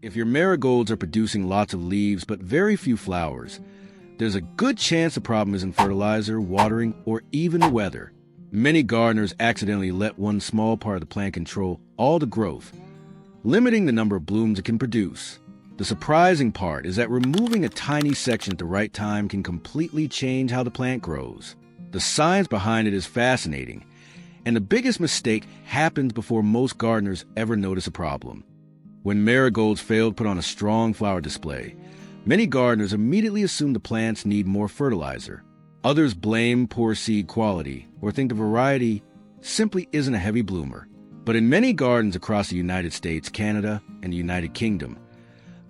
If your marigolds are producing lots of leaves but very few flowers, there's a good chance the problem isn't fertilizer, watering, or even the weather. Many gardeners accidentally let one small part of the plant control all the growth, limiting the number of blooms it can produce. The surprising part is that removing a tiny section at the right time can completely change how the plant grows. The science behind it is fascinating, and the biggest mistake happens before most gardeners ever notice a problem. When marigolds fail to put on a strong flower display, many gardeners immediately assume the plants need more fertilizer. Others blame poor seed quality or think the variety simply isn't a heavy bloomer. But in many gardens across the United States, Canada, and the United Kingdom,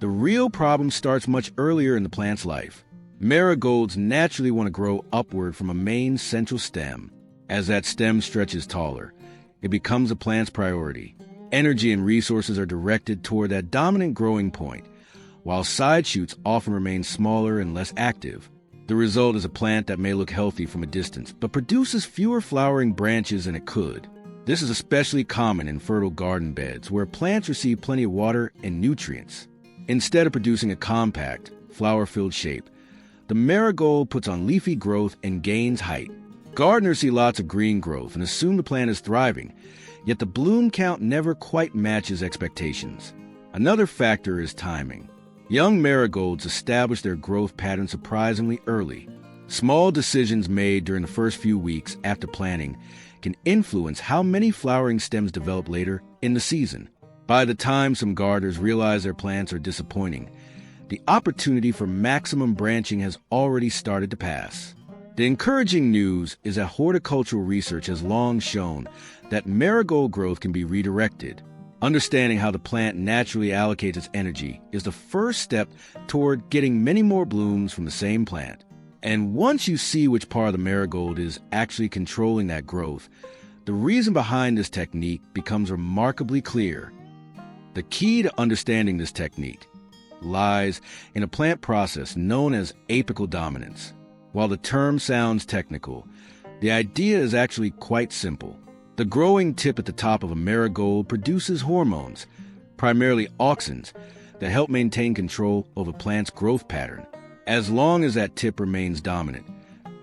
the real problem starts much earlier in the plant's life. Marigolds naturally want to grow upward from a main central stem. As that stem stretches taller, it becomes a plant's priority. Energy and resources are directed toward that dominant growing point, while side shoots often remain smaller and less active. The result is a plant that may look healthy from a distance, but produces fewer flowering branches than it could. This is especially common in fertile garden beds, where plants receive plenty of water and nutrients. Instead of producing a compact, flower-filled shape, the marigold puts on leafy growth and gains height. Gardeners see lots of green growth and assume the plant is thriving, yet the bloom count never quite matches expectations. Another factor is timing. Young marigolds establish their growth pattern surprisingly early. Small decisions made during the first few weeks after planting can influence how many flowering stems develop later in the season. By the time some gardeners realize their plants are disappointing, the opportunity for maximum branching has already started to pass. The encouraging news is that horticultural research has long shown that marigold growth can be redirected. Understanding how the plant naturally allocates its energy is the first step toward getting many more blooms from the same plant. And once you see which part of the marigold is actually controlling that growth, the reason behind this technique becomes remarkably clear. The key to understanding this technique lies in a plant process known as apical dominance. While the term sounds technical, the idea is actually quite simple. The growing tip at the top of a marigold produces hormones, primarily auxins, that help maintain control over a plant's growth pattern. As long as that tip remains dominant,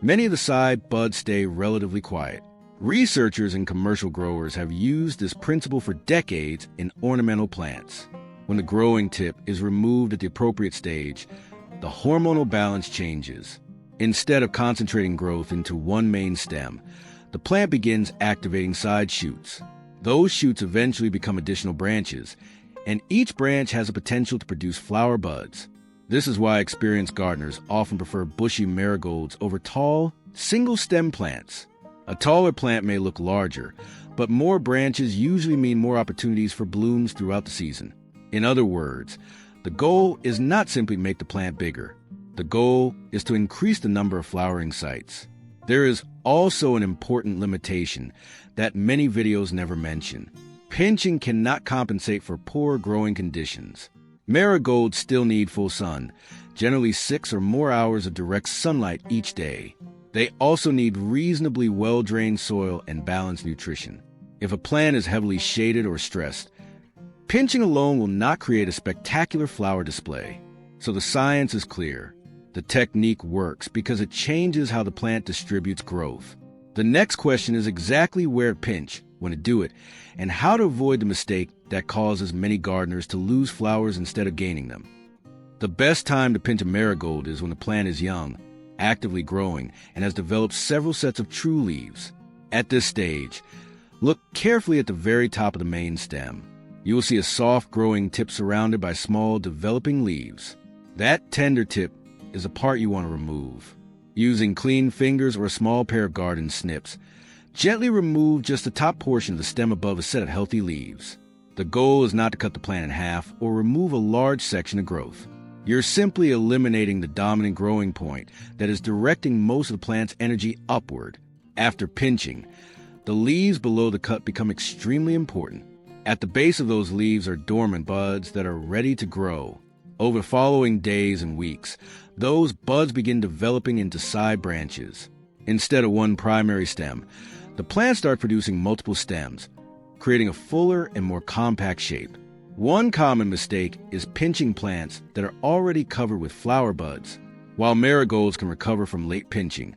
many of the side buds stay relatively quiet. Researchers and commercial growers have used this principle for decades in ornamental plants. When the growing tip is removed at the appropriate stage, the hormonal balance changes. Instead of concentrating growth into one main stem, the plant begins activating side shoots. Those shoots eventually become additional branches, and each branch has the potential to produce flower buds. This is why experienced gardeners often prefer bushy marigolds over tall, single-stem plants. A taller plant may look larger, but more branches usually mean more opportunities for blooms throughout the season. In other words, the goal is not simply to make the plant bigger. The goal is to increase the number of flowering sites. There is also an important limitation that many videos never mention. Pinching cannot compensate for poor growing conditions. Marigolds still need full sun, generally 6 or more hours of direct sunlight each day. They also need reasonably well-drained soil and balanced nutrition. If a plant is heavily shaded or stressed, pinching alone will not create a spectacular flower display. So the science is clear. The technique works because it changes how the plant distributes growth. The next question is exactly where to pinch, when to do it, and how to avoid the mistake that causes many gardeners to lose flowers instead of gaining them. The best time to pinch a marigold is when the plant is young, actively growing, and has developed several sets of true leaves. At this stage, look carefully at the very top of the main stem. You will see a soft growing tip surrounded by small developing leaves. That tender tip is a part you want to remove. Using clean fingers or a small pair of garden snips, gently remove just the top portion of the stem above a set of healthy leaves. The goal is not to cut the plant in half or remove a large section of growth. You're simply eliminating the dominant growing point that is directing most of the plant's energy upward. After pinching, the leaves below the cut become extremely important. At the base of those leaves are dormant buds that are ready to grow. Over the following days and weeks, those buds begin developing into side branches. Instead of one primary stem, the plant starts producing multiple stems, creating a fuller and more compact shape. One common mistake is pinching plants that are already covered with flower buds. While marigolds can recover from late pinching,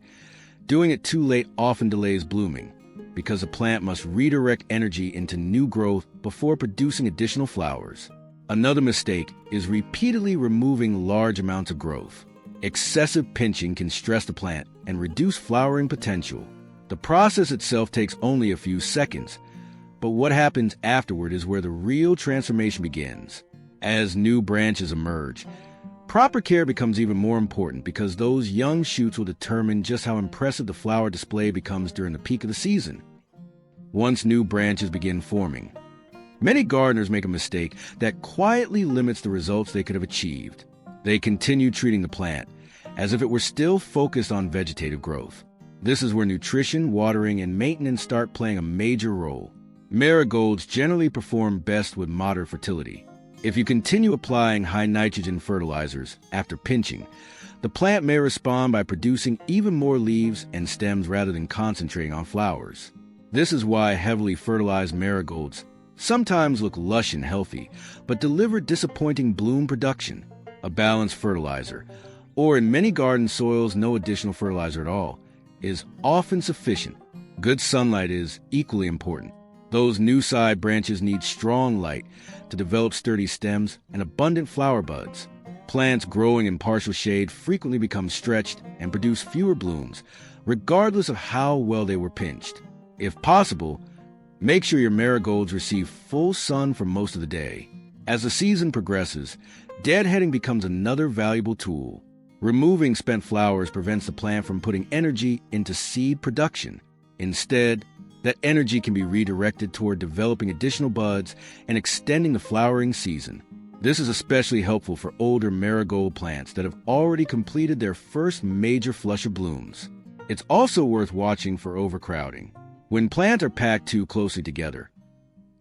doing it too late often delays blooming because the plant must redirect energy into new growth before producing additional flowers. Another mistake is repeatedly removing large amounts of growth. Excessive pinching can stress the plant and reduce flowering potential. The process itself takes only a few seconds, but what happens afterward is where the real transformation begins. As new branches emerge, proper care becomes even more important because those young shoots will determine just how impressive the flower display becomes during the peak of the season. Once new branches begin forming, many gardeners make a mistake that quietly limits the results they could have achieved. They continue treating the plant as if it were still focused on vegetative growth. This is where nutrition, watering, and maintenance start playing a major role. Marigolds generally perform best with moderate fertility. If you continue applying high nitrogen fertilizers after pinching, the plant may respond by producing even more leaves and stems rather than concentrating on flowers. This is why heavily fertilized marigolds sometimes look lush and healthy, but deliver disappointing bloom production. A balanced fertilizer, or in many garden soils no additional fertilizer at all, is often sufficient. Good sunlight is equally important. Those new side branches need strong light to develop sturdy stems and abundant flower buds. Plants growing in partial shade frequently become stretched and produce fewer blooms, regardless of how well they were pinched. If possible, make sure your marigolds receive full sun for most of the day. As the season progresses, deadheading becomes another valuable tool. Removing spent flowers prevents the plant from putting energy into seed production. Instead, that energy can be redirected toward developing additional buds and extending the flowering season. This is especially helpful for older marigold plants that have already completed their first major flush of blooms. It's also worth watching for overcrowding. When plants are packed too closely together,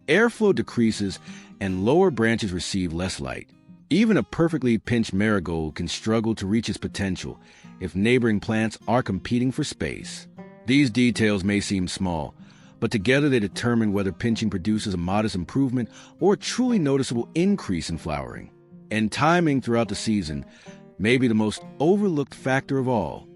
airflow decreases and lower branches receive less light. Even a perfectly pinched marigold can struggle to reach its potential if neighboring plants are competing for space. These details may seem small, but together they determine whether pinching produces a modest improvement or a truly noticeable increase in flowering. And timing throughout the season may be the most overlooked factor of all.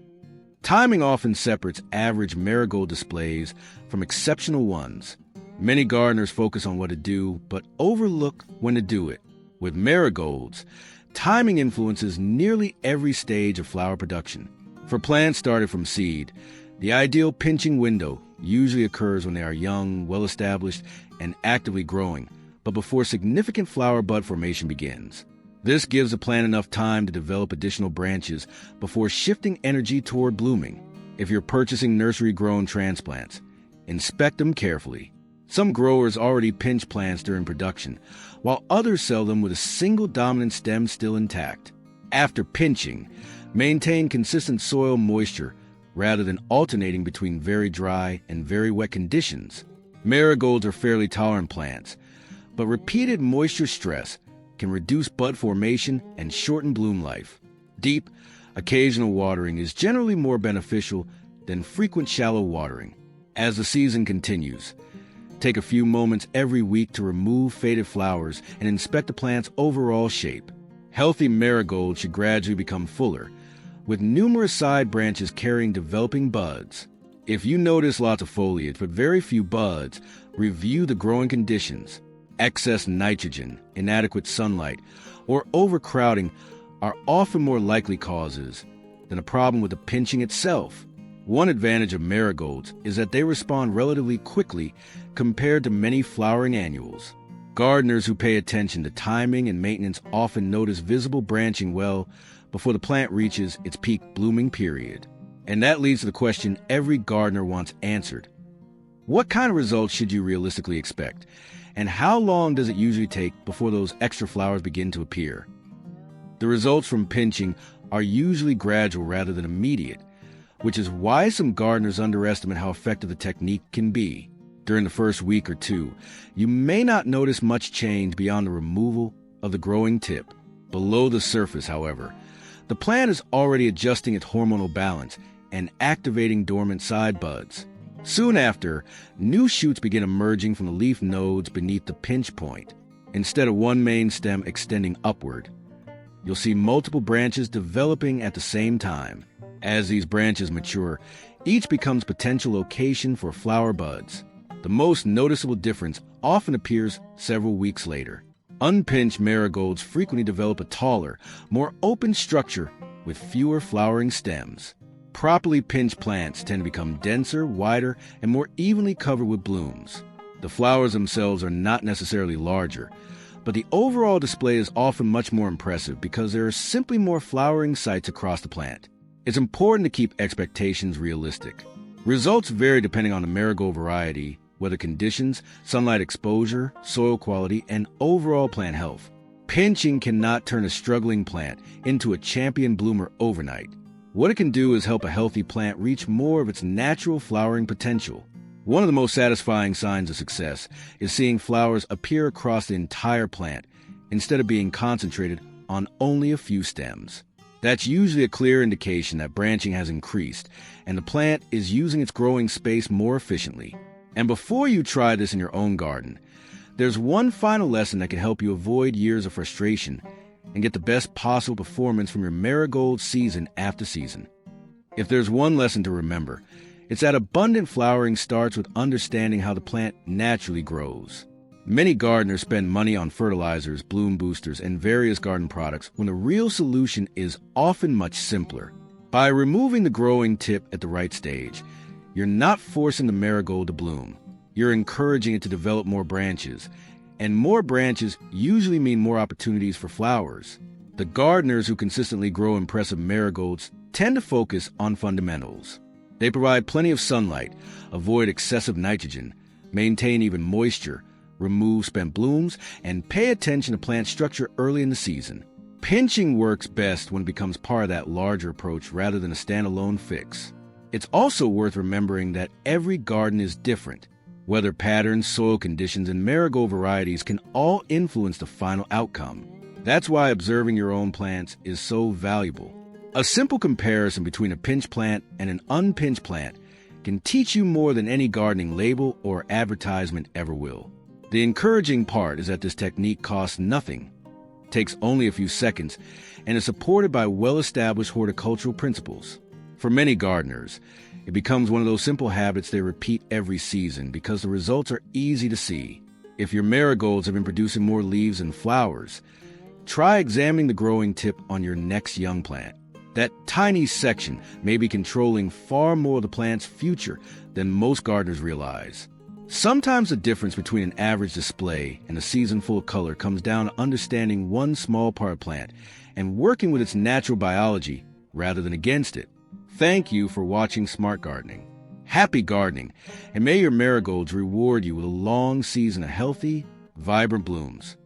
Timing often separates average marigold displays from exceptional ones. Many gardeners focus on what to do, but overlook when to do it. With marigolds, timing influences nearly every stage of flower production. For plants started from seed, the ideal pinching window usually occurs when they are young, well-established, and actively growing, but before significant flower bud formation begins. This gives the plant enough time to develop additional branches before shifting energy toward blooming. If you're purchasing nursery-grown transplants, inspect them carefully. Some growers already pinch plants during production, while others sell them with a single dominant stem still intact. After pinching, maintain consistent soil moisture rather than alternating between very dry and very wet conditions. Marigolds are fairly tolerant plants, but repeated moisture stress can reduce bud formation and shorten bloom life. Deep, occasional watering is generally more beneficial than frequent shallow watering. As the season continues, take a few moments every week to remove faded flowers and inspect the plant's overall shape. Healthy marigolds should gradually become fuller, with numerous side branches carrying developing buds. If you notice lots of foliage but very few buds, review the growing conditions. Excess nitrogen, inadequate sunlight, or overcrowding are often more likely causes than a problem with the pinching itself. One advantage of marigolds is that they respond relatively quickly compared to many flowering annuals. Gardeners who pay attention to timing and maintenance often notice visible branching well before the plant reaches its peak blooming period. And that leads to the question every gardener wants answered. What kind of results should you realistically expect? And how long does it usually take before those extra flowers begin to appear? The results from pinching are usually gradual rather than immediate, which is why some gardeners underestimate how effective the technique can be. During the first week or two, you may not notice much change beyond the removal of the growing tip. Below the surface, however, the plant is already adjusting its hormonal balance and activating dormant side buds. Soon after, new shoots begin emerging from the leaf nodes beneath the pinch point. instead of one main stem extending upward. You'll see multiple branches developing at the same time. As these branches mature, each becomes potential location for flower buds. The most noticeable difference often appears several weeks later. Unpinched marigolds frequently develop a taller, more open structure with fewer flowering stems. Properly pinched plants tend to become denser, wider, and more evenly covered with blooms. The flowers themselves are not necessarily larger, but the overall display is often much more impressive because there are simply more flowering sites across the plant. It's important to keep expectations realistic. Results vary depending on the marigold variety, weather conditions, sunlight exposure, soil quality, and overall plant health. Pinching cannot turn a struggling plant into a champion bloomer overnight. What it can do is help a healthy plant reach more of its natural flowering potential. One of the most satisfying signs of success is seeing flowers appear across the entire plant instead of being concentrated on only a few stems. That's usually a clear indication that branching has increased and the plant is using its growing space more efficiently. And before you try this in your own garden, there's one final lesson that can help you avoid years of frustration and get the best possible performance from your marigold season after season. If there's one lesson to remember, it's that abundant flowering starts with understanding how the plant naturally grows. Many gardeners spend money on fertilizers, bloom boosters, and various garden products when the real solution is often much simpler. By removing the growing tip at the right stage, you're not forcing the marigold to bloom. You're encouraging it to develop more branches, and more branches usually mean more opportunities for flowers. The gardeners who consistently grow impressive marigolds tend to focus on fundamentals. They provide plenty of sunlight, avoid excessive nitrogen, maintain even moisture, remove spent blooms, and pay attention to plant structure early in the season. Pinching works best when it becomes part of that larger approach rather than a standalone fix. It's also worth remembering that every garden is different. Weather patterns, soil conditions, and marigold varieties can all influence the final outcome. That's why observing your own plants is so valuable. A simple comparison between a pinched plant and an unpinched plant can teach you more than any gardening label or advertisement ever will. The encouraging part is that this technique costs nothing, takes only a few seconds, and is supported by well-established horticultural principles. For many gardeners, it becomes one of those simple habits they repeat every season because the results are easy to see. If your marigolds have been producing more leaves and flowers, try examining the growing tip on your next young plant. That tiny section may be controlling far more of the plant's future than most gardeners realize. Sometimes the difference between an average display and a season full of color comes down to understanding one small part of plant and working with its natural biology rather than against it. Thank you for watching Smart Gardening. Happy gardening, and may your marigolds reward you with a long season of healthy, vibrant blooms.